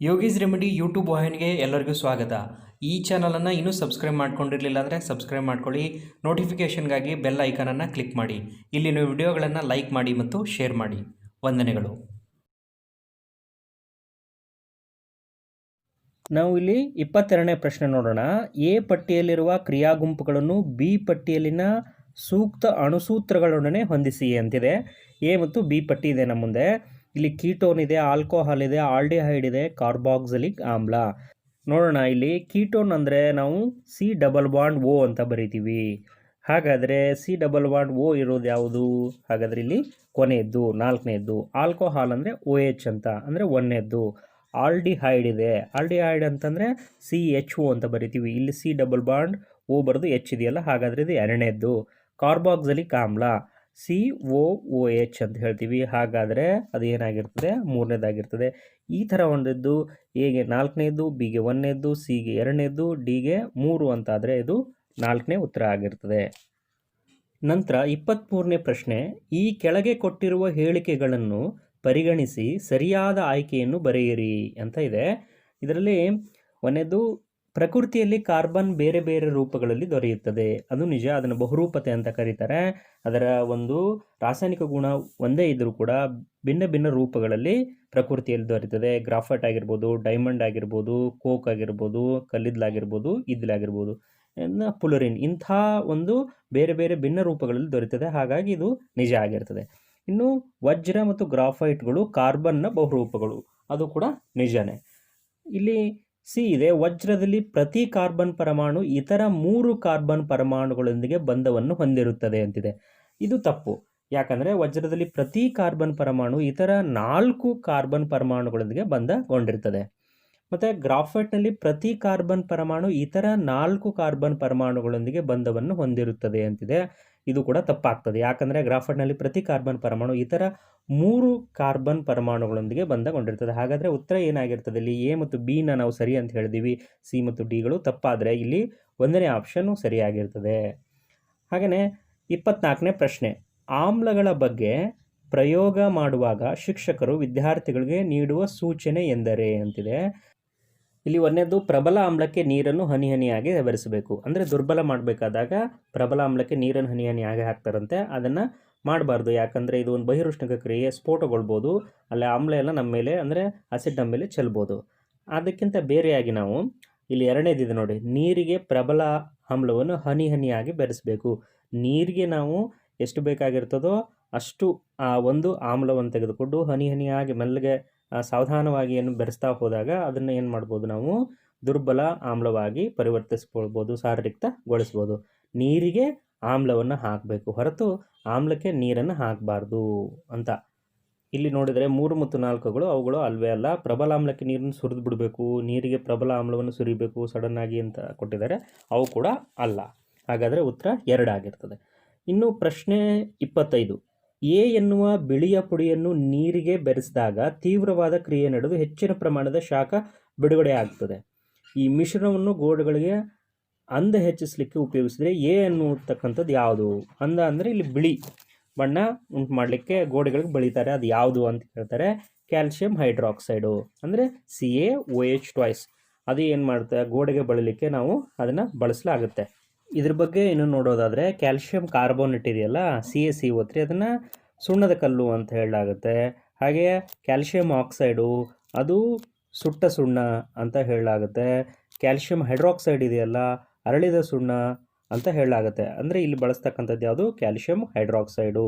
ಯೋಗೀಸ್ remedy YouTube ವಾಹಿನಿಗೆ ಎಲ್ಲರಿಗೂ ಸ್ವಾಗತ. ಈ ಚಾನಲನ್ನು ಇನ್ನೂ ಸಬ್ಸ್ಕ್ರೈಬ್ ಮಾಡ್ಕೊಂಡಿರಲಿಲ್ಲ ಅಂದರೆ ಸಬ್ಸ್ಕ್ರೈಬ್ ಮಾಡ್ಕೊಳ್ಳಿ. ನೋಟಿಫಿಕೇಷನ್ಗಾಗಿ ಬೆಲ್ ಐಕಾನನ್ನು ಕ್ಲಿಕ್ ಮಾಡಿ. ಇಲ್ಲಿನ ವಿಡಿಯೋಗಳನ್ನು ಲೈಕ್ ಮಾಡಿ ಮತ್ತು ಶೇರ್ ಮಾಡಿ. ವಂದನೆಗಳು. ನಾವು ಇಲ್ಲಿ 22ನೇ ಪ್ರಶ್ನೆ ನೋಡೋಣ. ಎ ಪಟ್ಟಿಯಲ್ಲಿರುವ ಕ್ರಿಯಾ ಗುಂಪುಗಳನ್ನು ಬಿ ಪಟ್ಟಿಯಲ್ಲಿನ ಸೂಕ್ತ ಅಣುಸೂತ್ರಗಳೊಡನೆ ಹೊಂದಿಸಿ ಅಂತಿದೆ. ಎ ಮತ್ತು ಬಿ ಪಟ್ಟಿ ಇದೆ ನಮ್ಮ ಮುಂದೆ. ಇಲ್ಲಿ ಕೀಟೋನ್ ಇದೆ, ಆಲ್ಕೋಹಾಲ್ ಇದೆ, ಆಲ್ಡಿಹೈಡ್ ಇದೆ, ಕಾರ್ಬಾಕ್ಸಿಲಿಕ್ ಆಮ್ಲ. ನೋಡೋಣ, ಇಲ್ಲಿ ಕೀಟೋನ್ ಅಂದರೆ ನಾವು C+O ಅಂತ ಬರಿತೀವಿ. ಹಾಗಾದರೆ C+O ಇರೋದು ಯಾವುದು? ಹಾಗಾದರೆ ಇಲ್ಲಿ ಕೊನೆಯದ್ದು 4ನೇದ್ದು. ಆಲ್ಕೋಹಾಲ್ ಅಂದರೆ OH ಅಂತ, ಅಂದರೆ 1ನೇದ್ದು. ಆಲ್ಡಿಹೈಡ್ ಇದೆ, ಆಲ್ಡಿಹೈಡ್ ಅಂತಂದರೆ CHO ಅಂತ ಬರಿತೀವಿ. ಇಲ್ಲಿ C+O ಬರೆದು H ಇದೆಯಲ್ಲ, ಹಾಗಾದರೆ ಇದು 2ನೇದ್ದು. ಕಾರ್ಬಾಕ್ಸಿಲಿಕ್ ಆಮ್ಲ COOH ಅಂತ ಹೇಳ್ತೀವಿ. ಹಾಗಾದರೆ ಅದು ಏನಾಗಿರ್ತದೆ? 3ನೇದಾಗಿರ್ತದೆ. ಈ ಥರ ಒಂದಿದ್ದು ಎಗೆ 4ನೇದ್ದು, ಬಿಗೆ 1ನೇದ್ದು, ಸಿಗೆ 2ನೇದ್ದು, ಡಿಗೆ 3 ಅಂತಾದರೆ ಇದು 4ನೇ ಉತ್ತರ ಆಗಿರ್ತದೆ. ನಂತರ 23ನೇ ಪ್ರಶ್ನೆ. ಈ ಕೆಳಗೆ ಕೊಟ್ಟಿರುವ ಹೇಳಿಕೆಗಳನ್ನು ಪರಿಗಣಿಸಿ ಸರಿಯಾದ ಆಯ್ಕೆಯನ್ನು ಬರೆಯಿರಿ ಅಂತ ಇದೆ. ಇದರಲ್ಲಿ 1ನೇದು, ಪ್ರಕೃತಿಯಲ್ಲಿ ಕಾರ್ಬನ್ ಬೇರೆ ಬೇರೆ ರೂಪಗಳಲ್ಲಿ ದೊರೆಯುತ್ತದೆ. ಅದು ನಿಜ, ಅದನ್ನು ಬಹುರೂಪತೆ ಅಂತ ಕರೀತಾರೆ. ಅದರ ಒಂದು ರಾಸಾಯನಿಕ ಗುಣ ಒಂದೇ ಇದ್ದರೂ ಕೂಡ ಭಿನ್ನ ಭಿನ್ನ ರೂಪಗಳಲ್ಲಿ ಪ್ರಕೃತಿಯಲ್ಲಿ ದೊರೆಯುತ್ತದೆ. ಗ್ರಾಫೈಟ್ ಆಗಿರ್ಬೋದು, ಡೈಮಂಡ್ ಆಗಿರ್ಬೋದು, ಕೋಕ್ ಆಗಿರ್ಬೋದು, ಕಲ್ಲಿದ್ದಲಾಗಿರ್ಬೋದು, ಇದ್ದಲಾಗಿರ್ಬೋದು, ಪುಲರಿನ್, ಇಂಥ ಒಂದು ಬೇರೆ ಬೇರೆ ಭಿನ್ನ ರೂಪಗಳಲ್ಲಿ ದೊರೆಯುತ್ತದೆ. ಹಾಗಾಗಿ ಇದು ನಿಜ ಆಗಿರ್ತದೆ. ಇನ್ನು ವಜ್ರ ಮತ್ತು ಗ್ರಾಫೈಟ್ಗಳು ಕಾರ್ಬನ್ನ ಬಹುರೂಪಗಳು, ಅದು ಕೂಡ ನಿಜನೇ. ಇಲ್ಲಿ ಸಿ ಇದೆ, ವಜ್ರದಲ್ಲಿ ಪ್ರತಿ ಕಾರ್ಬನ್ ಪರಮಾಣು ಇತರ 3 ಕಾರ್ಬನ್ ಪರಮಾಣುಗಳೊಂದಿಗೆ ಬಂಧವನ್ನು ಹೊಂದಿರುತ್ತದೆ ಅಂತಿದೆ. ಇದು ತಪ್ಪು. ಯಾಕಂದರೆ ವಜ್ರದಲ್ಲಿ ಪ್ರತಿ ಕಾರ್ಬನ್ ಪರಮಾಣು ಇತರ 4 ಕಾರ್ಬನ್ ಪರಮಾಣುಗಳೊಂದಿಗೆ ಬಂಧಗೊಂಡಿರ್ತದೆ. ಮತ್ತು ಗ್ರಾಫೈಟ್ನಲ್ಲಿ ಪ್ರತಿ ಕಾರ್ಬನ್ ಪರಮಾಣು ಇತರ 4 ಕಾರ್ಬನ್ ಪರಮಾಣುಗಳೊಂದಿಗೆ ಬಂಧವನ್ನು ಹೊಂದಿರುತ್ತದೆ ಅಂತಿದೆ. ಇದು ಕೂಡ ತಪ್ಪಾಗ್ತದೆ. ಯಾಕಂದರೆ ಗ್ರಾಫೈಟ್ನಲ್ಲಿ ಪ್ರತಿ ಕಾರ್ಬನ್ ಪರಮಾಣು ಇತರ 3 ಕಾರ್ಬನ್ ಪರಮಾಣುಗಳೊಂದಿಗೆ ಬಂಧಗೊಂಡಿರ್ತದೆ. ಹಾಗಾದರೆ ಉತ್ತರ ಏನಾಗಿರ್ತದೆ? ಇಲ್ಲಿ ಎ ಮತ್ತು ಬಿನ ನಾವು ಸರಿ ಅಂತ ಹೇಳಿದ್ದೀವಿ, ಸಿ ಮತ್ತು ಡಿಗಳು ತಪ್ಪಾದರೆ ಇಲ್ಲಿ 1ನೇ ಆಪ್ಷನ್ನು ಸರಿಯಾಗಿರ್ತದೆ. ಹಾಗೆಯೇ 24ನೇ ಪ್ರಶ್ನೆ. ಆಮ್ಲಗಳ ಬಗ್ಗೆ ಪ್ರಯೋಗ ಮಾಡುವಾಗ ಶಿಕ್ಷಕರು ವಿದ್ಯಾರ್ಥಿಗಳಿಗೆ ನೀಡುವ ಸೂಚನೆ ಎಂದರೆ ಅಂತಿದೆ. ಇಲ್ಲಿ 1ನೇದು, ಪ್ರಬಲ ಆಮ್ಲಕ್ಕೆ ನೀರನ್ನು ಹನಿ ಹನಿಯಾಗಿ ಬೆರೆಸಬೇಕು. ಅಂದರೆ ದುರ್ಬಲ ಮಾಡಬೇಕಾದಾಗ ಪ್ರಬಲ ಆಮ್ಲಕ್ಕೆ ನೀರನ್ನು ಹನಿ ಹನಿಯಾಗಿ ಹಾಕ್ತಾರಂತೆ. ಅದನ್ನು ಮಾಡಬಾರ್ದು. ಯಾಕಂದರೆ ಇದು ಒಂದು ಬಹಿರುಷ್ಣಕ ಕ್ರಿಯೆ, ಸ್ಫೋಟಗೊಳ್ಬೋದು. ಅಲ್ಲಿ ಆಮ್ಲ ಎಲ್ಲ ನಮ್ಮ ಮೇಲೆ, ಅಂದರೆ ಆಸಿಡ್ ನಮ್ಮ ಮೇಲೆ ಚೆಲ್ಬೋದು. ಅದಕ್ಕಿಂತ ಬೇರೆಯಾಗಿ ನಾವು ಇಲ್ಲಿ 2ನೇದಿದೆ ನೋಡಿ, ನೀರಿಗೆ ಪ್ರಬಲ ಆಮ್ಲವನ್ನು ಹನಿ ಹನಿಯಾಗಿ ಬೆರೆಸಬೇಕು. ನೀರಿಗೆ ನಾವು ಎಷ್ಟು ಬೇಕಾಗಿರ್ತದೋ ಅಷ್ಟು ಆ ಒಂದು ಆಮ್ಲವನ್ನು ತೆಗೆದುಕೊಂಡು ಹನಿ ಹನಿಯಾಗಿ ಮೆಲ್ಲಗೆ ಸಾವಧಾನವಾಗಿ ಏನು ಬೆರೆಸ್ತಾ ಹೋದಾಗ ಅದನ್ನು ಏನು ಮಾಡ್ಬೋದು? ನಾವು ದುರ್ಬಲ ಆಮ್ಲವಾಗಿ ಪರಿವರ್ತಿಸ್ಕೊಳ್ಬೋದು, ಸಾರರಿಕ್ತಗೊಳಿಸ್ಬೋದು. ನೀರಿಗೆ ಆಮ್ಲವನ್ನು ಹಾಕಬೇಕು ಹೊರತು ಆಮ್ಲಕ್ಕೆ ನೀರನ್ನು ಹಾಕಬಾರ್ದು ಅಂತ. ಇಲ್ಲಿ ನೋಡಿದರೆ 3 ಮತ್ತು 4ಗಳು ಅವುಗಳು ಅಲ್ವೇ ಅಲ್ಲ. ಪ್ರಬಲ ಆಮ್ಲಕ್ಕೆ ನೀರನ್ನು ಸುರಿದು ಬಿಡಬೇಕು, ನೀರಿಗೆ ಪ್ರಬಲ ಆಮ್ಲವನ್ನು ಸುರಿಬೇಕು ಸಡನ್ನಾಗಿ ಅಂತ ಕೊಟ್ಟಿದ್ದಾರೆ, ಅವು ಕೂಡ ಅಲ್ಲ. ಹಾಗಾದರೆ ಉತ್ತರ 2 ಆಗಿರ್ತದೆ. ಇನ್ನು ಪ್ರಶ್ನೆ 25. ಎ ಎನ್ನುವ ಬಿಳಿಯ ಪುಡಿಯನ್ನು ನೀರಿಗೆ ಬೆರೆಸಿದಾಗ ತೀವ್ರವಾದ ಕ್ರಿಯೆ ನಡೆದು ಹೆಚ್ಚಿನ ಪ್ರಮಾಣದ ಶಾಖ ಬಿಡುಗಡೆ ಆಗ್ತದೆ. ಈ ಮಿಶ್ರಣವನ್ನು ಗೋಡೆಗಳಿಗೆ ಅಂದ ಹೆಚ್ಚಿಸಲಿಕ್ಕೆ ಉಪಯೋಗಿಸಿದರೆ ಎ ಅನ್ನುತಕ್ಕಂಥದ್ದು ಯಾವುದು? ಅಂದ ಅಂದರೆ ಇಲ್ಲಿ ಬಿಳಿ ಬಣ್ಣ ಉಂಟು ಮಾಡಲಿಕ್ಕೆ ಗೋಡೆಗಳಿಗೆ ಬಳಿತಾರೆ. ಅದು ಯಾವುದು ಅಂತ ಹೇಳ್ತಾರೆ? ಕ್ಯಾಲ್ಸಿಯಂ ಹೈಡ್ರಾಕ್ಸೈಡು, ಅಂದರೆ CaOH2. ಅದು ಏನು ಮಾಡುತ್ತೆ? ಗೋಡೆಗೆ ಬಳಲಿಕ್ಕೆ ನಾವು ಅದನ್ನು ಬಳಸಲಾಗುತ್ತೆ. ಇದ್ರ ಬಗ್ಗೆ ಇನ್ನು ನೋಡೋದಾದರೆ ಕ್ಯಾಲ್ಸಿಯಂ ಕಾರ್ಬೋನೇಟ್ ಇದೆಯಲ್ಲ, CaCO3, ಅದನ್ನು ಸುಣ್ಣದ ಕಲ್ಲು ಅಂತ ಹೇಳಲಾಗುತ್ತೆ. ಹಾಗೆಯೇ ಕ್ಯಾಲ್ಸಿಯಂ ಆಕ್ಸೈಡು, ಅದು ಸುಟ್ಟ ಸುಣ್ಣ ಅಂತ ಹೇಳಲಾಗುತ್ತೆ. ಕ್ಯಾಲ್ಸಿಯಂ ಹೈಡ್ರಾಕ್ಸೈಡ್ ಇದೆಯಲ್ಲ, ಅರಳಿದ ಸುಣ್ಣ ಅಂತ ಹೇಳಲಾಗುತ್ತೆ. ಅಂದರೆ ಇಲ್ಲಿ ಬಳಸ್ತಕ್ಕಂಥದ್ದು ಯಾವುದು? ಕ್ಯಾಲ್ಸಿಯಂ ಹೈಡ್ರಾಕ್ಸೈಡು,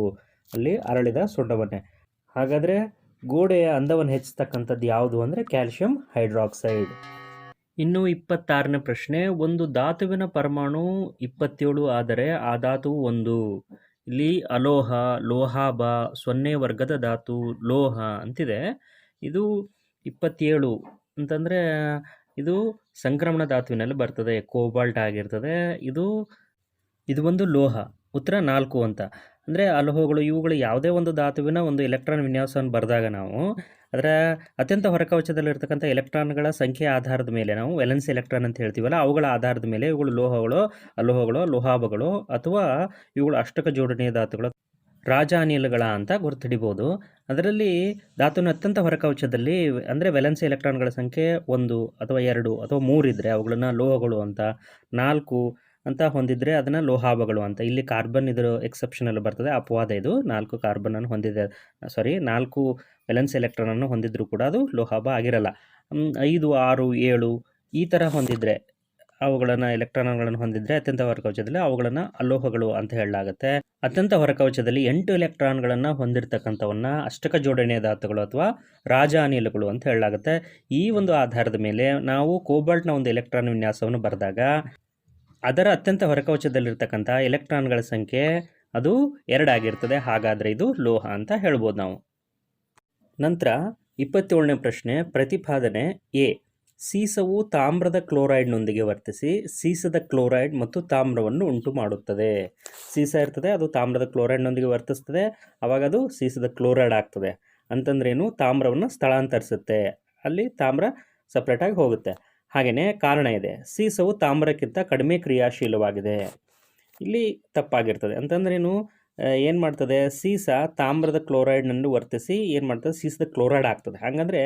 ಅಲ್ಲಿ ಅರಳಿದ ಸುಣ್ಣವನ್ನೇ. ಹಾಗಾದರೆ ಗೋಡೆಯ ಅಂದವನ್ನು ಹೆಚ್ಚಿಸ್ತಕ್ಕಂಥದ್ದು ಯಾವುದು ಅಂದರೆ ಕ್ಯಾಲ್ಸಿಯಂ ಹೈಡ್ರಾಕ್ಸೈಡ್. ಇನ್ನು 26ನೇ ಪ್ರಶ್ನೆ. ಒಂದು ಧಾತುವಿನ ಪರಮಾಣು 27 ಆದರೆ ಆ ಧಾತುವು 1. ಇಲ್ಲಿ ಅಲೋಹ, ಲೋಹಾಭ, 0 ವರ್ಗದ ಧಾತು, ಲೋಹ ಅಂತಿದೆ. ಇದು 27 ಅಂತಂದರೆ ಇದು ಸಂಕ್ರಮಣ ಧಾತುವಿನಲ್ಲಿ ಬರ್ತದೆ, ಕೋಬಾಲ್ಟ್ ಆಗಿರ್ತದೆ. ಇದು ಒಂದು ಲೋಹ. ಉತ್ತರ 4 ಅಂತ. ಅಂದರೆ ಅಲೋಹಗಳು, ಇವುಗಳು ಯಾವುದೇ ಒಂದು ಧಾತುವಿನ ಒಂದು ಎಲೆಕ್ಟ್ರಾನ್ ವಿನ್ಯಾಸವನ್ನು ಬರೆದಾಗ ನಾವು ಅದರ ಅತ್ಯಂತ ಹೊರಕವಚದಲ್ಲಿರ್ತಕ್ಕಂಥ ಎಲೆಕ್ಟ್ರಾನ್ಗಳ ಸಂಖ್ಯೆಯ ಆಧಾರದ ಮೇಲೆ, ನಾವು ವೇಲೆನ್ಸಿ ಎಲೆಕ್ಟ್ರಾನ್ ಅಂತ ಹೇಳ್ತೀವಲ್ಲ, ಅವುಗಳ ಆಧಾರದ ಮೇಲೆ ಇವುಗಳು ಲೋಹಗಳು, ಅಲೋಹಗಳು, ಲೋಹಾಭಗಳು ಅಥವಾ ಇವುಗಳು ಅಷ್ಟಕ ಜೋಡಣೆಯ ಧಾತುಗಳು ರಾಜ ಅನಿಲಗಳ ಅಂತ ಗುರುತಿಡಿಬೋದು. ಅದರಲ್ಲಿ ಧಾತುವಿನ ಅತ್ಯಂತ ಹೊರಕವಚದಲ್ಲಿ ಅಂದರೆ ವೇಲೆನ್ಸಿ ಎಲೆಕ್ಟ್ರಾನ್ಗಳ ಸಂಖ್ಯೆ 1 ಅಥವಾ 2 ಅಥವಾ 3 ಇದ್ದರೆ ಅವುಗಳನ್ನ ಲೋಹಗಳು ಅಂತ, 4 ಅಂತ ಹೊಂದಿದ್ರೆ ಅದನ್ನು ಲೋಹಾಭಗಳು ಅಂತ. ಇಲ್ಲಿ ಕಾರ್ಬನ್ ಇದರ ಎಕ್ಸೆಪ್ಷನಲ್ಲಿ ಬರ್ತದೆ, ಅಪವಾದ ಇದು. 4 ಕಾರ್ಬನನ್ನು ಹೊಂದಿದೆ, 4 ವೇಲೆನ್ಸಿ ಎಲೆಕ್ಟ್ರಾನನ್ನು ಹೊಂದಿದ್ರೂ ಕೂಡ ಅದು ಲೋಹಾಭ ಆಗಿರಲ್ಲ. 5, 6, 7 ಈ ಥರ ಹೊಂದಿದ್ರೆ ಅವುಗಳನ್ನು ಎಲೆಕ್ಟ್ರಾನ್ಗಳನ್ನು ಹೊಂದಿದ್ರೆ ಅತ್ಯಂತ ಹೊರಕವಚದಲ್ಲಿ ಅವುಗಳನ್ನು ಅಲೋಹಗಳು ಅಂತ ಹೇಳಲಾಗುತ್ತೆ. ಅತ್ಯಂತ ಹೊರಕವಚದಲ್ಲಿ 8 ಎಲೆಕ್ಟ್ರಾನ್ಗಳನ್ನು ಹೊಂದಿರತಕ್ಕಂಥವನ್ನ ಅಷ್ಟಕ ಜೋಡಣೆಯ ಧಾತುಗಳು ಅಥವಾ ರಾಜ ಅನಿಲಗಳು ಅಂತ ಹೇಳಲಾಗುತ್ತೆ. ಈ ಒಂದು ಆಧಾರದ ಮೇಲೆ ನಾವು ಕೋಬಾಲ್ಟ್ನ ಒಂದು ಎಲೆಕ್ಟ್ರಾನ್ ವಿನ್ಯಾಸವನ್ನು ಬರೆದಾಗ ಅದರ ಅತ್ಯಂತ ಹೊರಕವಚದಲ್ಲಿರ್ತಕ್ಕಂಥ ಎಲೆಕ್ಟ್ರಾನ್ಗಳ ಸಂಖ್ಯೆ ಅದು 2 ಆಗಿರ್ತದೆ. ಹಾಗಾದರೆ ಇದು ಲೋಹ ಅಂತ ಹೇಳ್ಬೋದು ನಾವು. ನಂತರ 27ನೇ ಪ್ರಶ್ನೆ, ಪ್ರತಿಪಾದನೆ ಎ. ಸೀಸವು ತಾಮ್ರದ ಕ್ಲೋರೈಡ್ನೊಂದಿಗೆ ವರ್ತಿಸಿ ಸೀಸದ ಕ್ಲೋರೈಡ್ ಮತ್ತು ತಾಮ್ರವನ್ನು ಉಂಟು ಮಾಡುತ್ತದೆ. ಸೀಸ ಇರ್ತದೆ, ಅದು ತಾಮ್ರದ ಕ್ಲೋರೈಡ್ನೊಂದಿಗೆ ವರ್ತಿಸ್ತದೆ, ಆವಾಗ ಅದು ಸೀಸದ ಕ್ಲೋರೈಡ್ ಆಗ್ತದೆ. ಅಂತಂದ್ರೇನು, ತಾಮ್ರವನ್ನು ಸ್ಥಳಾಂತರಿಸುತ್ತೆ, ಅಲ್ಲಿ ತಾಮ್ರ ಸಪ್ರೇಟಾಗಿ ಹೋಗುತ್ತೆ. ಹಾಗೆಯೇ ಕಾರಣ ಇದೆ, ಸೀಸವು ತಾಮ್ರಕ್ಕಿಂತ ಕಡಿಮೆ ಕ್ರಿಯಾಶೀಲವಾಗಿದೆ. ಇಲ್ಲಿ ತಪ್ಪಾಗಿರ್ತದೆ. ಅಂತಂದ್ರೇನು, ಏನು ಮಾಡ್ತದೆ, ಸೀಸ ತಾಮ್ರದ ಕ್ಲೋರೈಡ್ನನ್ನು ವರ್ತಿಸಿ ಏನು ಮಾಡ್ತದೆ, ಸೀಸದ ಕ್ಲೋರೈಡ್ ಆಗ್ತದೆ. ಹಾಗಂದರೆ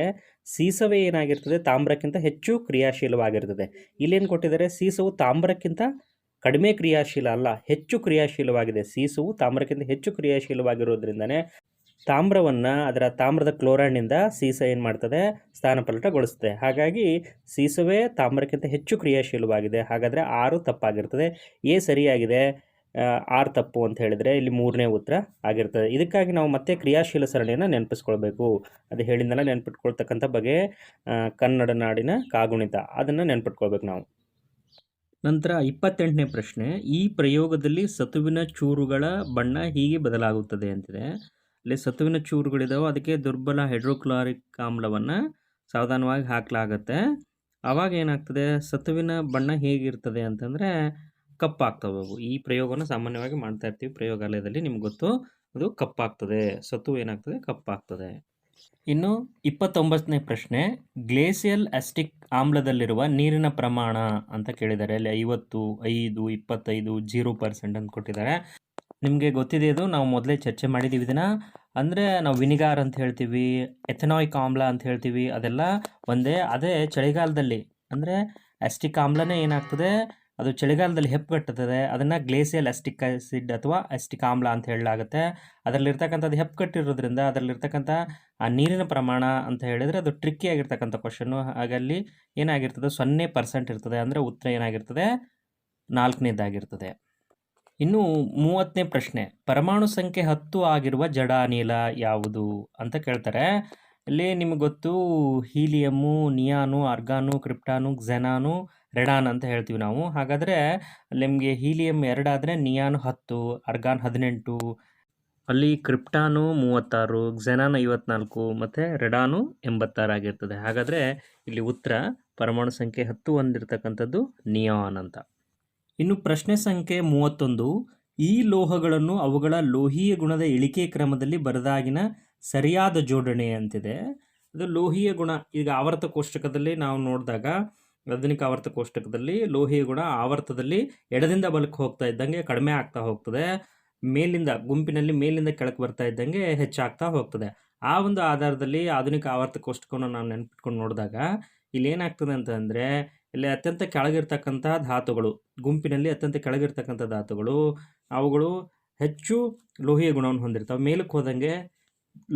ಸೀಸವೇ ಏನಾಗಿರ್ತದೆ, ತಾಮ್ರಕ್ಕಿಂತ ಹೆಚ್ಚು ಕ್ರಿಯಾಶೀಲವಾಗಿರ್ತದೆ. ಇಲ್ಲೇನು ಕೊಟ್ಟಿದ್ದಾರೆ, ಸೀಸವು ತಾಮ್ರಕ್ಕಿಂತ ಕಡಿಮೆ ಕ್ರಿಯಾಶೀಲ ಅಲ್ಲ, ಹೆಚ್ಚು ಕ್ರಿಯಾಶೀಲವಾಗಿದೆ. ಸೀಸವು ತಾಮ್ರಕ್ಕಿಂತ ಹೆಚ್ಚು ಕ್ರಿಯಾಶೀಲವಾಗಿರೋದ್ರಿಂದನೇ ತಾಮ್ರವನ್ನು ಅದರ ತಾಮ್ರದ ಕ್ಲೋರೈಡ್ನಿಂದ ಸೀಸ ಏನು ಮಾಡ್ತದೆ, ಸ್ಥಾನಪಲ್ಲಟಗೊಳಿಸ್ತದೆ. ಹಾಗಾಗಿ ಸೀಸವೇ ತಾಮ್ರಕ್ಕಿಂತ ಹೆಚ್ಚು ಕ್ರಿಯಾಶೀಲವಾಗಿದೆ. ಹಾಗಾದರೆ 6 ತಪ್ಪಾಗಿರ್ತದೆ. ಎ ಸರಿಯಾಗಿದೆ, 6 ತಪ್ಪು ಅಂತ ಹೇಳಿದರೆ ಇಲ್ಲಿ 3ನೇ ಉತ್ತರ ಆಗಿರ್ತದೆ. ಇದಕ್ಕಾಗಿ ನಾವು ಮತ್ತೆ ಕ್ರಿಯಾಶೀಲ ಸರಣಿಯನ್ನು ನೆನಪಿಸ್ಕೊಳ್ಬೇಕು. ಅದು ಹೇಳಿದ್ನಲ್ಲ, ನೆನ್ಪಿಟ್ಕೊಳ್ತಕ್ಕಂಥ ಬಗೆ ಕನ್ನಡ ನಾಡಿನ ಕಾಗುಣಿತ, ಅದನ್ನು ನೆನ್ಪಿಟ್ಕೊಳ್ಬೇಕು ನಾವು. ನಂತರ 28ನೇ ಪ್ರಶ್ನೆ, ಈ ಪ್ರಯೋಗದಲ್ಲಿ ಸತುವಿನ ಚೂರುಗಳ ಬಣ್ಣ ಹೀಗೆ ಬದಲಾಗುತ್ತದೆ ಅಂತಿದೆ. ಅಲ್ಲಿ ಸತುವಿನ ಚೂರುಗಳಿದಾವೆ, ಅದಕ್ಕೆ ದುರ್ಬಲ ಹೈಡ್ರೋಕ್ಲೋರಿಕ್ ಆಮ್ಲವನ್ನು ಸಾವಧಾನವಾಗಿ ಹಾಕಲಾಗತ್ತೆ. ಆವಾಗ ಏನಾಗ್ತದೆ, ಸತುವಿನ ಬಣ್ಣ ಹೇಗಿರ್ತದೆ ಅಂತಂದರೆ ಕಪ್ಪಾಗ್ತವೆ ಅವು. ಈ ಪ್ರಯೋಗವನ್ನು ಸಾಮಾನ್ಯವಾಗಿ ಮಾಡ್ತಾ ಇರ್ತೀವಿ ಪ್ರಯೋಗಾಲಯದಲ್ಲಿ, ನಿಮ್ಗೆ ಗೊತ್ತು, ಅದು ಕಪ್ಪಾಗ್ತದೆ. ಸತು ಏನಾಗ್ತದೆ, ಕಪ್ಪಾಗ್ತದೆ. ಇನ್ನು 29ನೇ ಪ್ರಶ್ನೆ, ಗ್ಲೇಸಿಯಲ್ ಅಸ್ಟಿಕ್ ಆಮ್ಲದಲ್ಲಿರುವ ನೀರಿನ ಪ್ರಮಾಣ ಅಂತ ಕೇಳಿದ್ದಾರೆ. ಅಲ್ಲಿ 50, 5, 25, 0% ಅಂತ ಕೊಟ್ಟಿದ್ದಾರೆ. ನಿಮಗೆ ಗೊತ್ತಿದೆ, ಇದು ನಾವು ಮೊದಲೇ ಚರ್ಚೆ ಮಾಡಿದ್ದೀವಿ ಇದನ್ನು. ಅಂದರೆ ನಾವು ವಿನಿಗಾರ್ ಅಂತ ಹೇಳ್ತೀವಿ, ಎಥೆನಾಯಿಕ್ ಆಮ್ಲ ಅಂತ ಹೇಳ್ತೀವಿ, ಅದೆಲ್ಲ ಒಂದೇ. ಅದೇ ಚಳಿಗಾಲದಲ್ಲಿ ಅಂದರೆ ಅಸ್ಟಿಕ್ ಆಮ್ಲನೇ ಏನಾಗ್ತದೆ, ಅದು ಚಳಿಗಾಲದಲ್ಲಿ ಹೆಪ್ಪುಗಟ್ಟುತ್ತದೆ. ಅದನ್ನು ಗ್ಲೇಸಿಯಲ್ ಅಸ್ಟಿಕ್ ಆಸಿಡ್ ಅಥವಾ ಅಸ್ಟಿಕ್ ಆಮ್ಲ ಅಂತ ಹೇಳಲಾಗುತ್ತೆ. ಅದರಲ್ಲಿರ್ತಕ್ಕಂಥದ್ದು ಹೆಪ್ಪುಗಟ್ಟಿರೋದ್ರಿಂದ ಅದರಲ್ಲಿರ್ತಕ್ಕಂಥ ಆ ನೀರಿನ ಪ್ರಮಾಣ ಅಂತ ಹೇಳಿದರೆ ಅದು ಟ್ರಿಕ್ಕಿ ಆಗಿರ್ತಕ್ಕಂಥ ಕ್ವಶನ್ನು. ಹಾಗಲ್ಲಿ ಏನಾಗಿರ್ತದೆ, 0% ಇರ್ತದೆ. ಅಂದರೆ ಉತ್ತರ ಏನಾಗಿರ್ತದೆ, 4ನೇದಾಗಿರ್ತದೆ. ಇನ್ನು 30ನೇ ಪ್ರಶ್ನೆ, ಪರಮಾಣು ಸಂಖ್ಯೆ 10 ಆಗಿರುವ ಜಡ ಅನಿಲ ಯಾವುದು ಅಂತ ಕೇಳ್ತಾರೆ. ಇಲ್ಲಿ ನಿಮಗೆ ಗೊತ್ತು, ಹೀಲಿಯಮ್ಮು, ನಿಯಾನು, ಆರ್ಗಾನು, ಕ್ರಿಪ್ಟಾನು, ಕ್ಸೆನಾನು, ರೆಡಾನ್ ಅಂತ ಹೇಳ್ತೀವಿ ನಾವು. ಹಾಗಾದರೆ ನಿಮಗೆ ಹೀಲಿಯಮ್ 2 ಆದರೆ ನಿಯಾನು 10, ಆರ್ಗಾನ್ 18, ಅಲ್ಲಿ ಕ್ರಿಪ್ಟಾನು 36, ಕ್ಸೆನಾನ್ 54 ಮತ್ತು ರೆಡಾನು 86 ಆಗಿರ್ತದೆ. ಹಾಗಾದರೆ ಇಲ್ಲಿ ಉತ್ತರ ಪರಮಾಣು ಸಂಖ್ಯೆ 10 ಹೊಂದಿರತಕ್ಕಂಥದ್ದು ನಿಯಾನ್ ಅಂತ. ಇನ್ನು ಪ್ರಶ್ನೆ ಸಂಖ್ಯೆ 31, ಈ ಲೋಹಗಳನ್ನು ಅವುಗಳ ಲೋಹೀಯ ಗುಣದ ಇಳಿಕೆ ಕ್ರಮದಲ್ಲಿ ಬರೆದಾಗಿನ ಸರಿಯಾದ ಜೋಡಣೆ ಅಂತಿದೆ. ಅದು ಲೋಹೀಯ ಗುಣ, ಈಗ ಆವರ್ತ ಕೋಷ್ಟಕದಲ್ಲಿ ನಾವು ನೋಡಿದಾಗ, ಆಧುನಿಕ ಆವರ್ತ ಕೋಷ್ಟಕದಲ್ಲಿ ಲೋಹೀಯ ಗುಣ ಆವರ್ತದಲ್ಲಿ ಎಡದಿಂದ ಬಲಕ್ಕೆ ಹೋಗ್ತಾ ಇದ್ದಂಗೆ ಕಡಿಮೆ ಆಗ್ತಾ ಹೋಗ್ತದೆ, ಮೇಲಿಂದ ಗುಂಪಿನಲ್ಲಿ ಮೇಲಿಂದ ಕೆಳಕ್ಕೆ ಬರ್ತಾ ಇದ್ದಂಗೆ ಹೆಚ್ಚಾಗ್ತಾ ಹೋಗ್ತದೆ. ಆ ಒಂದು ಆಧಾರದಲ್ಲಿ ಆಧುನಿಕ ಆವರ್ತ ಕೋಷ್ಟಕವನ್ನು ನಾವು ನೆನ್ಪಿಟ್ಕೊಂಡು ನೋಡಿದಾಗ ಇಲ್ಲಿ ಏನಾಗ್ತದೆ ಅಂತಂದರೆ, ಇಲ್ಲಿ ಅತ್ಯಂತ ಕೆಳಗಿರ್ತಕ್ಕಂಥ ಧಾತುಗಳು, ಗುಂಪಿನಲ್ಲಿ ಅತ್ಯಂತ ಕೆಳಗಿರ್ತಕ್ಕಂಥ ಧಾತುಗಳು, ಅವುಗಳು ಹೆಚ್ಚು ಲೋಹೀಯ ಗುಣವನ್ನು ಹೊಂದಿರ್ತವೆ. ಮೇಲಕ್ಕೆ ಹೋದಂಗೆ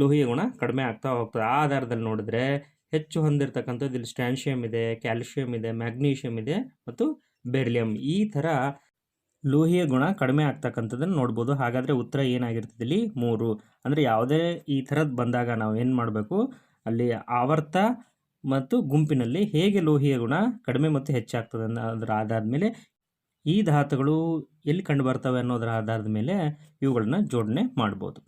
ಲೋಹೀಯ ಗುಣ ಕಡಿಮೆ ಆಗ್ತಾ ಹೋಗ್ತದೆ. ಆ ಆಧಾರದಲ್ಲಿ ನೋಡಿದ್ರೆ ಹೆಚ್ಚು ಹೊಂದಿರತಕ್ಕಂಥದ್ದು ಇಲ್ಲಿ ಸ್ಟ್ಯಾನ್ಷಿಯಮ್ ಇದೆ, ಕ್ಯಾಲ್ಶಿಯಮ್ ಇದೆ, ಮ್ಯಾಗ್ನೀಷಿಯಮ್ ಇದೆ ಮತ್ತು ಬೆರಿಲಿಯಮ್. ಈ ಥರ ಲೋಹೀಯ ಗುಣ ಕಡಿಮೆ ಆಗ್ತಕ್ಕಂಥದ್ದನ್ನು ನೋಡ್ಬೋದು. ಹಾಗಾದರೆ ಉತ್ತರ ಏನಾಗಿರ್ತದೆ, ಇಲ್ಲಿ 3. ಅಂದರೆ ಯಾವುದೇ ಈ ಥರದ್ದು ಬಂದಾಗ ನಾವು ಏನು ಮಾಡಬೇಕು, ಅಲ್ಲಿ ಆವರ್ತ ಮತ್ತು ಗುಂಪಿನಲ್ಲಿ ಹೇಗೆ ಲೋಹೀಯ ಗುಣ ಕಡಿಮೆ ಮತ್ತು ಹೆಚ್ಚಾಗ್ತದೆ ಅನ್ನೋದರ ಆಧಾರದ ಮೇಲೆ, ಈ ಧಾತುಗಳು ಎಲ್ಲಿ ಕಂಡು ಬರ್ತವೆ ಅನ್ನೋದರ ಆಧಾರದ ಮೇಲೆ ಇವುಗಳನ್ನ ಜೋಡಣೆ ಮಾಡ್ಬೋದು.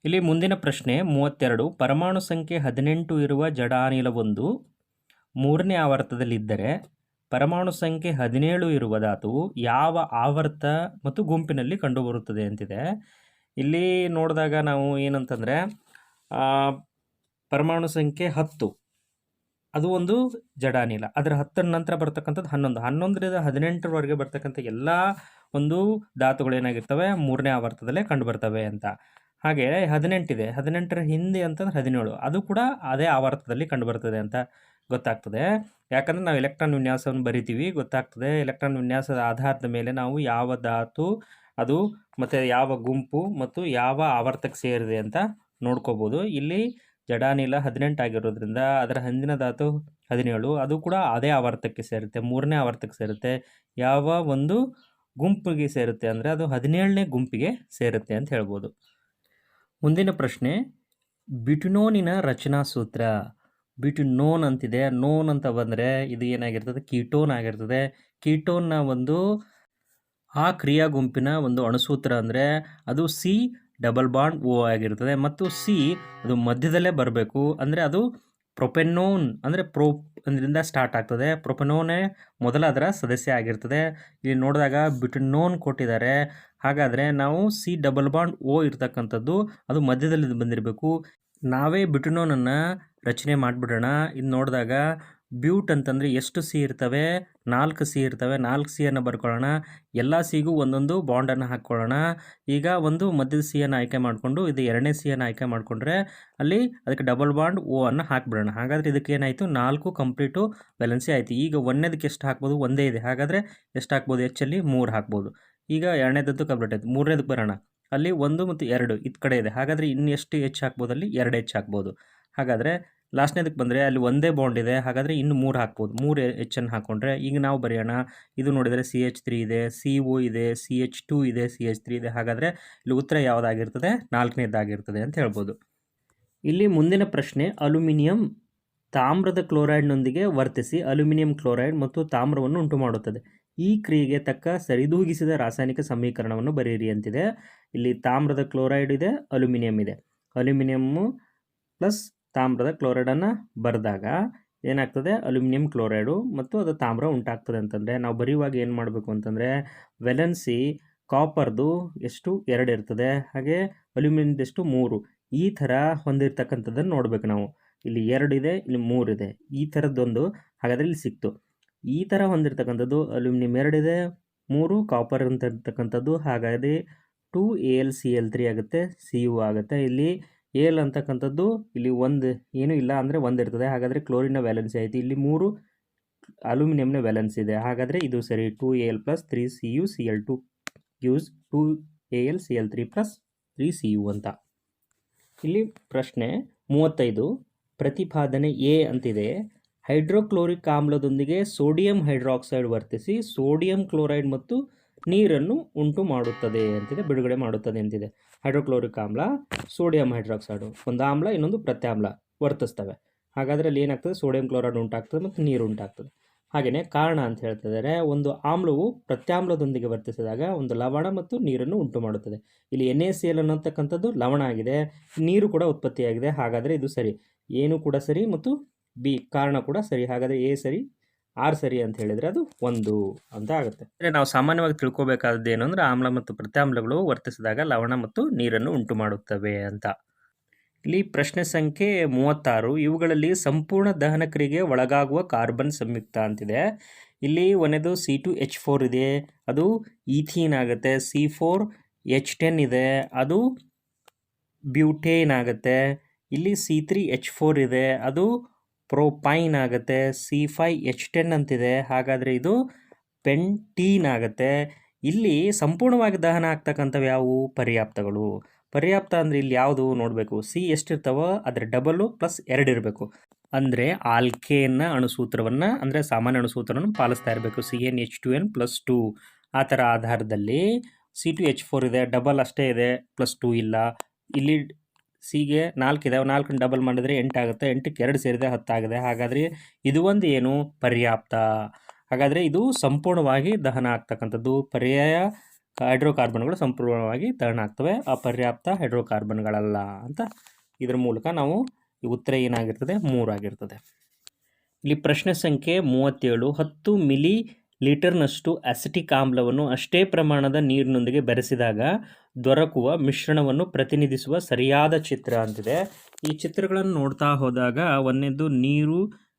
ಇಲ್ಲಿ ಮುಂದಿನ ಪ್ರಶ್ನೆ 32, ಪರಮಾಣು ಸಂಖ್ಯೆ 18 ಇರುವ ಜಡ ಅನಿಲ 1 3ನೇ ಆವರ್ತದಲ್ಲಿದ್ದರೆ ಪರಮಾಣು ಸಂಖ್ಯೆ 17 ಇರುವ ಧಾತುವು ಯಾವ ಆವರ್ತ ಮತ್ತು ಗುಂಪಿನಲ್ಲಿ ಕಂಡುಬರುತ್ತದೆ ಅಂತಿದೆ. ಇಲ್ಲಿ ನೋಡಿದಾಗ ನಾವು ಏನಂತಂದರೆ, ಪರಮಾಣು ಸಂಖ್ಯೆ 10 ಅದು ಒಂದು ಜಡ ಅನಿಲ, ಅದರ 10ರ ನಂತರ ಬರ್ತಕ್ಕಂಥದ್ದು 11, 11ರಿಂದ 18ರವರೆಗೆ ಬರ್ತಕ್ಕಂಥ ಎಲ್ಲ ಒಂದು ಧಾತುಗಳು ಏನಾಗಿರ್ತವೆ, 3ನೇ ಆವರ್ತದಲ್ಲೇ ಕಂಡು ಬರ್ತವೆ ಅಂತ. ಹಾಗೆ 18 ಇದೆ. 18ರ ಹಿಂದೆ ಅಂತಂದ್ರೆ 17 ಅದು ಕೂಡ ಅದೇ ಆವರ್ತದಲ್ಲಿ ಕಂಡುಬರ್ತದೆ ಅಂತ ಗೊತ್ತಾಗ್ತದೆ. ಯಾಕಂದರೆ ನಾವು ಎಲೆಕ್ಟ್ರಾನ್ ವಿನ್ಯಾಸವನ್ನು ಬರಿತೀವಿ, ಗೊತ್ತಾಗ್ತದೆ. ಎಲೆಕ್ಟ್ರಾನ್ ವಿನ್ಯಾಸದ ಆಧಾರದ ಮೇಲೆ ನಾವು ಯಾವ ಧಾತು ಅದು ಮತ್ತು ಯಾವ ಗುಂಪು ಮತ್ತು ಯಾವ ಆವರ್ತಕ್ಕೆ ಸೇರಿದೆ ಅಂತ ನೋಡ್ಕೋಬೋದು. ಇಲ್ಲಿ ಜಡಾನಿಲ 18 ಆಗಿರೋದ್ರಿಂದ ಅದರ ಹಿಂದಿನ ಧಾತು 17, ಅದು ಕೂಡ ಅದೇ ಆವರ್ತಕ್ಕೆ ಸೇರುತ್ತೆ, 3ನೇ ಆವರ್ತಕ್ಕೆ ಸೇರುತ್ತೆ. ಯಾವ ಒಂದು ಗುಂಪಿಗೆ ಸೇರುತ್ತೆ ಅಂದರೆ ಅದು 17ನೇ ಗುಂಪಿಗೆ ಸೇರುತ್ತೆ ಅಂತ ಹೇಳ್ಬೋದು. ಮುಂದಿನ ಪ್ರಶ್ನೆ, ಬ್ಯೂಟನೋನಿನ ರಚನಾ ಸೂತ್ರ. ಬ್ಯೂಟನೋನ್ ಅಂತಿದೆ. ನೋನ್ ಅಂತ ಬಂದರೆ ಇದು ಏನಾಗಿರ್ತದೆ, ಕೀಟೋನ್ ಆಗಿರ್ತದೆ. ಕೀಟೋನ್ನ ಒಂದು ಆ ಕ್ರಿಯಾ ಗುಂಪಿನ ಒಂದು ಅಣುಸೂತ್ರ ಅಂದರೆ ಅದು C≡O ಆಗಿರ್ತದೆ. ಮತ್ತು ಸಿ ಅದು ಮಧ್ಯದಲ್ಲೇ ಬರಬೇಕು, ಅಂದರೆ ಅದು ಪ್ರೊಪೆನೋನ್ ಅಂದರೆ ಅದರಿಂದ ಸ್ಟಾರ್ಟ್ ಆಗ್ತದೆ. ಪ್ರೊಪೆನೋನೇ ಮೊದಲ ಅದರ ಸದಸ್ಯ ಆಗಿರ್ತದೆ. ಇಲ್ಲಿ ನೋಡಿದಾಗ ಬ್ಯೂಟನೋನ್ ಕೊಟ್ಟಿದ್ದಾರೆ, ಹಾಗಾದರೆ ನಾವು C≡O ಇರ್ತಕ್ಕಂಥದ್ದು ಅದು ಮಧ್ಯದಲ್ಲಿ ಬಂದಿರಬೇಕು. ನಾವೇ ಬ್ಯೂಟನೋನನ್ನು ರಚನೆ ಮಾಡಿಬಿಡೋಣ. ಇದು ನೋಡಿದಾಗ ಬ್ಯೂಟ್ ಅಂತಂದರೆ ಎಷ್ಟು ಸಿ ಇರ್ತವೆ, 4 ಸಿ ಇರ್ತವೆ. 4 ಸಿಯನ್ನು ಬರ್ಕೊಳ್ಳೋಣ. ಎಲ್ಲ ಸಿಗೂ ಒಂದೊಂದು ಬಾಂಡನ್ನು ಹಾಕ್ಕೊಳ್ಳೋಣ. ಈಗ ಒಂದು ಮಧ್ಯದ ಸಿಯನ್ನು ಆಯ್ಕೆ ಮಾಡಿಕೊಂಡು ಇದು 2ನೇ ಸಿಯನ್ನು ಆಯ್ಕೆ ಮಾಡಿಕೊಂಡ್ರೆ ಅಲ್ಲಿ ಅದಕ್ಕೆ ಡಬಲ್ ಬಾಂಡ್ O ಅನ್ನು ಹಾಕಿಬಿಡೋಣ. ಹಾಗಾದರೆ ಇದಕ್ಕೆ ಏನಾಯಿತು, 4 ಕಂಪ್ಲೀಟು ವ್ಯಾಲೆನ್ಸಿ ಆಯಿತು. ಈಗ 1ನೇದಕ್ಕೆ ಎಷ್ಟು ಹಾಕ್ಬೋದು, ಒಂದೇ ಇದೆ. ಹಾಗಾದರೆ ಎಷ್ಟು ಹಾಕ್ಬೋದು, ಹೆಚ್ಚಲ್ಲಿ 3 ಹಾಕ್ಬೋದು. ಈಗ 2ನೇದಂತೂ ಕಂಪ್ಲೀಟ್ ಆಯಿತು. 3ನೇದಕ್ಕೆ ಬರೋಣ. ಅಲ್ಲಿ 1 ಮತ್ತು 2 ಇದು ಕಡೆ ಇದೆ. ಹಾಗಾದರೆ ಇನ್ನು ಎಷ್ಟು ಹೆಚ್ಚು ಹಾಕ್ಬೋದು, ಅಲ್ಲಿ 2 ಹೆಚ್ಚು ಹಾಕ್ಬೋದು. ಹಾಗಾದರೆ ಲಾಸ್ಟ್ನೇದಕ್ಕೆ ಬಂದರೆ ಅಲ್ಲಿ ಒಂದೇ ಬಾಂಡ್ ಇದೆ, ಹಾಗಾದರೆ ಇನ್ನು 3 ಹಾಕ್ಬೋದು. 3 ಹೆಚ್ಚನ್ನು ಹಾಕ್ಕೊಂಡ್ರೆ ಈಗ ನಾವು ಬರೆಯೋಣ. ಇದು ನೋಡಿದರೆ CH3 ಇದೆ, CO ಇದೆ, CH2 ಇದೆ, CH3 ಇದೆ. ಹಾಗಾದರೆ ಇಲ್ಲಿ ಉತ್ತರ ಯಾವುದಾಗಿರ್ತದೆ, 4ನೇದಾಗಿರ್ತದೆ ಅಂತ ಹೇಳ್ಬೋದು. ಇಲ್ಲಿ ಮುಂದಿನ ಪ್ರಶ್ನೆ, ಅಲ್ಯೂಮಿನಿಯಂ ತಾಮ್ರದ ಕ್ಲೋರೈಡ್ನೊಂದಿಗೆ ವರ್ತಿಸಿ ಅಲ್ಯೂಮಿನಿಯಂ ಕ್ಲೋರೈಡ್ ಮತ್ತು ತಾಮ್ರವನ್ನು ಉಂಟು ಮಾಡುತ್ತದೆ. ಈ ಕ್ರಿಯೆಗೆ ತಕ್ಕ ಸರಿದೂಗಿಸಿದ ರಾಸಾಯನಿಕ ಸಮೀಕರಣವನ್ನು ಬರೆಯಿರಿ ಅಂತಿದೆ. ಇಲ್ಲಿ ತಾಮ್ರದ ಕ್ಲೋರೈಡ್ ಇದೆ, ಅಲ್ಯೂಮಿನಿಯಂ ಇದೆ. ಅಲ್ಯೂಮಿನಿಯಮ್ಮು ಪ್ಲಸ್ ತಾಮ್ರದ ಕ್ಲೋರೈಡನ್ನು ಬರೆದಾಗ ಏನಾಗ್ತದೆ, ಅಲ್ಯೂಮಿನಿಯಂ ಕ್ಲೋರೈಡು ಮತ್ತು ಅದು ತಾಮ್ರ ಉಂಟಾಗ್ತದೆ ಅಂತಂದರೆ ನಾವು ಬರೆಯುವಾಗ ಏನು ಮಾಡಬೇಕು ಅಂತಂದರೆ ವೆಲೆನ್ಸಿ ಕಾಪರ್ದು ಎಷ್ಟು 2 ಇರ್ತದೆ, ಹಾಗೆ ಅಲ್ಯೂಮಿನಿಯಮ್ದು ಎಷ್ಟು 3. ಈ ಥರ ಹೊಂದಿರತಕ್ಕಂಥದ್ದನ್ನು ನೋಡಬೇಕು ನಾವು. ಇಲ್ಲಿ 2 ಇದೆ, ಇಲ್ಲಿ 3 ಇದೆ, ಈ ಥರದ್ದೊಂದು. ಹಾಗಾದರೆ ಇಲ್ಲಿ ಸಿಕ್ತು. ಈ ಥರ ಹೊಂದಿರತಕ್ಕಂಥದ್ದು ಅಲ್ಯೂಮಿನಿಯಂ 2 ಇದೆ, 3 ಕಾಪರ್ ಅಂತ ಇರ್ತಕ್ಕಂಥದ್ದು. ಹಾಗಾಗಿ 2AlCl3 ಆಗುತ್ತೆ, Cu ಆಗುತ್ತೆ. ಇಲ್ಲಿ ಏಲ್ ಅಂತಕ್ಕಂಥದ್ದು ಇಲ್ಲಿ 1 ಏನೂ ಇಲ್ಲ ಅಂದರೆ 1 ಇರ್ತದೆ. ಹಾಗಾದರೆ ಕ್ಲೋರಿನ್ನ ವ್ಯಾಲೆನ್ಸಿ ಆಯಿತು. ಇಲ್ಲಿ 3 ಅಲ್ಯೂಮಿನಿಯಂನ ವ್ಯಾಲೆನ್ಸಿ ಇದೆ. ಹಾಗಾದರೆ ಇದು ಸರಿ. 2Al + 3CuCl2 gives 2AlCl3 + 3Cu ಅಂತ. ಇಲ್ಲಿ ಪ್ರಶ್ನೆ 35, ಪ್ರತಿಪಾದನೆ ಎ ಅಂತಿದೆ. ಹೈಡ್ರೋಕ್ಲೋರಿಕ್ ಆಮ್ಲದೊಂದಿಗೆ ಸೋಡಿಯಂ ಹೈಡ್ರಾಕ್ಸೈಡ್ ವರ್ತಿಸಿ ಸೋಡಿಯಂ ಕ್ಲೋರೈಡ್ ಮತ್ತು ನೀರನ್ನು ಉಂಟು ಮಾಡುತ್ತದೆ ಅಂತಿದೆ, ಬಿಡುಗಡೆ ಮಾಡುತ್ತದೆ ಅಂತಿದೆ. ಹೈಡ್ರೋಕ್ಲೋರಿಕ್ ಆಮ್ಲ, ಸೋಡಿಯಂ ಹೈಡ್ರಾಕ್ಸೈಡು, ಒಂದು ಆಮ್ಲ ಇನ್ನೊಂದು ಪ್ರತ್ಯಾಮ್ಲ ವರ್ತಿಸ್ತವೆ. ಹಾಗಾದರೆ ಅಲ್ಲಿ ಏನಾಗ್ತದೆ, ಸೋಡಿಯಂ ಕ್ಲೋರೈಡ್ ಉಂಟಾಗ್ತದೆ ಮತ್ತು ನೀರು ಉಂಟಾಗ್ತದೆ. ಹಾಗೆಯೇ ಕಾರಣ ಅಂತ ಹೇಳ್ತಿದ್ದಾರೆ, ಒಂದು ಆಮ್ಲವು ಪ್ರತ್ಯಾಮ್ಲದೊಂದಿಗೆ ವರ್ತಿಸಿದಾಗ ಒಂದು ಲವಣ ಮತ್ತು ನೀರನ್ನು ಉಂಟು ಮಾಡುತ್ತದೆ. ಇಲ್ಲಿ NaCl ಅನ್ನತಕ್ಕಂಥದ್ದು ಲವಣ ಆಗಿದೆ, ನೀರು ಕೂಡ ಉತ್ಪತ್ತಿಯಾಗಿದೆ. ಹಾಗಾದರೆ ಇದು ಸರಿ, ಏನು ಕೂಡ ಸರಿ ಮತ್ತು ಬಿ ಕಾರಣ ಕೂಡ ಸರಿ. ಹಾಗಾದರೆ ಎ ಸರಿ, ಆರ್ ಸರಿ ಅಂತ ಹೇಳಿದರೆ ಅದು 1 ಅಂತ ಆಗುತ್ತೆ. ಅಂದರೆ ನಾವು ಸಾಮಾನ್ಯವಾಗಿ ತಿಳ್ಕೊಬೇಕಾದದ್ದು ಏನು ಅಂದರೆ ಆಮ್ಲ ಮತ್ತು ಪ್ರತ್ಯಾಮ್ಲಗಳು ವರ್ತಿಸಿದಾಗ ಲವಣ ಮತ್ತು ನೀರನ್ನು ಉಂಟು ಮಾಡುತ್ತವೆ ಅಂತ. ಇಲ್ಲಿ ಪ್ರಶ್ನೆ ಸಂಖ್ಯೆ 36, ಇವುಗಳಲ್ಲಿ ಸಂಪೂರ್ಣ ದಹನ ಕ್ರಿಯೆಗೆ ಒಳಗಾಗುವ ಕಾರ್ಬನ್ ಸಂಯುಕ್ತ ಅಂತಿದೆ. ಇಲ್ಲಿ ಒಂದೇದು C2H4 ಇದೆ, ಅದು ಈಥೀನ್ ಆಗುತ್ತೆ. C4H10 ಇದೆ, ಅದು ಬ್ಯೂಟೇನ್ ಆಗುತ್ತೆ. ಇಲ್ಲಿ C3H4 ಇದೆ, ಅದು ಪ್ರೋಪೈನ್ ಆಗುತ್ತೆ. C5H10 ಅಂತಿದೆ, ಹಾಗಾದರೆ ಇದು ಪೆಂಟೀನ್ ಆಗುತ್ತೆ. ಇಲ್ಲಿ ಸಂಪೂರ್ಣವಾಗಿ ದಹನ ಆಗ್ತಕ್ಕಂಥವು ಯಾವುವು, ಪರ್ಯಾಪ್ತಗಳು. ಪರ್ಯಾಪ್ತ ಅಂದರೆ ಇಲ್ಲಿ ಯಾವುದು ನೋಡಬೇಕು, ಸಿ ಎಷ್ಟಿರ್ತಾವೋ ಅದರ ಡಬಲ್ಲು + 2 ಇರಬೇಕು. ಅಂದರೆ ಆಲ್ಕೇನ್ನ ಅಣುಸೂತ್ರವನ್ನು ಅಂದರೆ ಸಾಮಾನ್ಯ ಅಣುಸೂತ್ರವನ್ನು ಪಾಲಿಸ್ತಾ ಇರಬೇಕು. CnH2n + 2 ಆ ಥರ ಆಧಾರದಲ್ಲಿ C2H4 ಇದೆ, ಡಬಲ್ ಅಷ್ಟೇ ಇದೆ, +2 ಇಲ್ಲ. ಇಲ್ಲಿ ಸಿಗೆ 4 ಇದಾವೆ, 4 ಡಬಲ್ ಮಾಡಿದರೆ 8 ಆಗುತ್ತೆ, 8ಕ್ಕೆ 2 ಸೇರಿದೆ 10 ಆಗಿದೆ. ಹಾಗಾದರೆ ಇದು ಒಂದು ಏನು, ಪರ್ಯಾಪ್ತ. ಹಾಗಾದರೆ ಇದು ಸಂಪೂರ್ಣವಾಗಿ ದಹನ ಆಗ್ತಕ್ಕಂಥದ್ದು. ಪರ್ಯಾಯ ಹೈಡ್ರೋಕಾರ್ಬನ್ಗಳು ಸಂಪೂರ್ಣವಾಗಿ ದಹನ ಆಗ್ತವೆ, ಅಪರ್ಯಾಪ್ತ ಹೈಡ್ರೋಕಾರ್ಬನ್ಗಳಲ್ಲ ಅಂತ. ಇದರ ಮೂಲಕ ನಾವು ಈ ಉತ್ತರ ಏನಾಗಿರ್ತದೆ, 3 ಆಗಿರ್ತದೆ. ಇಲ್ಲಿ ಪ್ರಶ್ನೆ ಸಂಖ್ಯೆ 37, 10 ಮಿಲಿ ಲೀಟರ್ನಷ್ಟು ಅಸಿಟಿಕ್ ಆಮ್ಲವನ್ನು ಅಷ್ಟೇ ಪ್ರಮಾಣದ ನೀರಿನೊಂದಿಗೆ ಬೆರೆಸಿದಾಗ ದೊರಕುವ ಮಿಶ್ರಣವನ್ನು ಪ್ರತಿನಿಧಿಸುವ ಸರಿಯಾದ ಚಿತ್ರ ಅಂತಿದೆ. ಈ ಚಿತ್ರಗಳನ್ನು ನೋಡ್ತಾ ಹೋದಾಗ ಒಂದನೇದು ನೀರು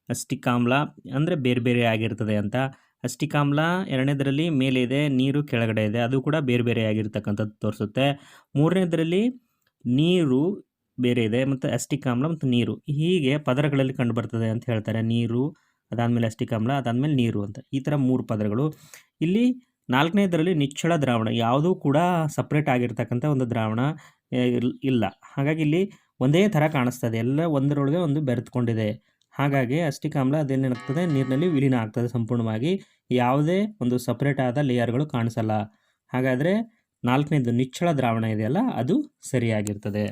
ಅಸಿಟಿಕ್ ಆಮ್ಲ ಅಂದರೆ ಬೇರೆ ಬೇರೆ ಆಗಿರ್ತದೆ ಅಂತ. ಅಸಿಟಿಕ್ ಆಮ್ಲ ಎರಡನೇದರಲ್ಲಿ ಮೇಲೆ ಇದೆ, ನೀರು ಕೆಳಗಡೆ ಇದೆ, ಅದು ಕೂಡ ಬೇರೆ ಬೇರೆ ಆಗಿರ್ತಕ್ಕಂಥದ್ದು ತೋರಿಸುತ್ತೆ. ಮೂರನೇದರಲ್ಲಿ ನೀರು ಬೇರೆ ಇದೆ ಮತ್ತು ಅಸ್ಟಿಕ್ ಆಮ್ಲ ಮತ್ತು ನೀರು ಹೀಗೆ ಪದರಗಳಲ್ಲಿ ಕಂಡುಬರ್ತದೆ ಅಂತ ಹೇಳ್ತಾರೆ. ನೀರು, ಅದಾದಮೇಲೆ ಅಸ್ಟಿಕ್ ಆಮ್ಲ, ಅದಾದಮೇಲೆ ನೀರು ಅಂತ ಈ ಥರ 3 ಪದರಗಳು. ಇಲ್ಲಿ 4ನೇದರಲ್ಲಿ ನಿಚ್ಚಳ ದ್ರಾವಣ, ಯಾವುದೂ ಕೂಡ ಸಪ್ರೇಟ್ ಆಗಿರ್ತಕ್ಕಂಥ ಒಂದು ದ್ರಾವಣ ಇಲ್ಲ. ಹಾಗಾಗಿ ಇಲ್ಲಿ ಒಂದೇ ಥರ ಕಾಣಿಸ್ತದೆ, ಎಲ್ಲ ಒಂದರೊಳಗೆ ಒಂದು ಬೆರೆತ್ಕೊಂಡಿದೆ. ಹಾಗಾಗಿ ಅಸ್ಟಿಕ್ ಆಮ್ಲ ಅದೇನೇನಾಗ್ತದೆ, ನೀರಿನಲ್ಲಿ ವಿಲೀನ ಆಗ್ತದೆ ಸಂಪೂರ್ಣವಾಗಿ. ಯಾವುದೇ ಒಂದು ಸಪ್ರೇಟ್ ಆದ ಲೇಯರ್ಗಳು ಕಾಣಿಸಲ್ಲ. ಹಾಗಾದರೆ 4ನೇದು ನಿಚ್ಚಳ ದ್ರಾವಣ ಇದೆಯಲ್ಲ, ಅದು ಸರಿಯಾಗಿರ್ತದೆ.